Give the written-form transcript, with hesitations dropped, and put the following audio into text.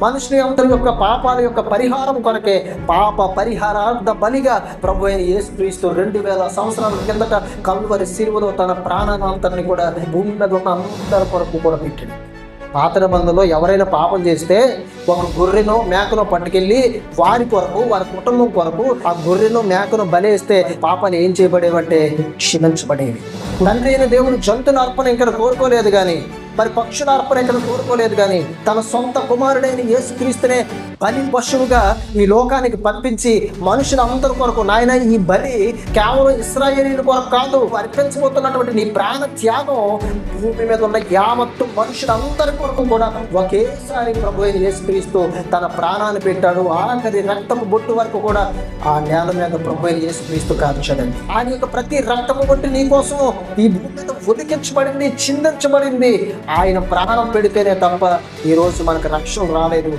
మనుషుని అందరి యొక్క పాపాల యొక్క పరిహారం కొరకే పాప పరిహారార్థ బలిగా ప్రభు అయిన యేసుక్రీస్తు 2000 సంవత్సరాల కిందట కల్వరి శిలువలో తన ప్రాణాంతరిని కూడా భూమి మీద ఉన్న అందరి కొరకు కూడా పెట్టాడు. పాత నిబంధనలో ఎవరైనా పాపం చేస్తే ఒక గొర్రెనో మేకనో పట్టుకెళ్ళి వారి కొరకు, వారి కుటుంబం కొరకు ఆ గొర్రెనో మేకను బలేస్తే పాపాలు ఏం చేయబడేవంటే క్షమించబడేవి. తండ్రి అయిన దేవుడు జంతువుల అర్పణ ఇక్కడ కోరుకోలేదు కానీ, మరి పక్షుల అర్పణ ఇక్కడ కోరుకోలేదు కానీ, తన సొంత కుమారుడైన యేసుక్రీస్తునే బలి పశువుగా ఈ లోకానికి పంపించి మనుషులందరి కొరకు, నాయన ఈ బలి కేవలం ఇశ్రాయేలీయుల కొరకు కాదు, అర్పించబోతున్నటువంటి నీ ప్రాణ త్యాగం భూమి మీద ఉన్న యావత్తు మనుషులందరి కొరకు కూడా ఒకేసారి ప్రభు అయిన యేసుక్రీస్తు తన ప్రాణాన్ని పెట్టాడు. ఆఖరి రక్తపు బొట్టు వరకు కూడా ఆ నేల మీద ప్రభు అయిన యేసుక్రీస్తు కాల్చాడండి. ఆయన యొక్క ప్రతి రక్తపు బొట్టు నీ కోసం ఈ భూమి మీద ఉడికించబడింది, చిందించబడింది. ఆయన ప్రాణం పెడితేనే తప్ప ఈరోజు మనకు రక్షణ రాలేదు.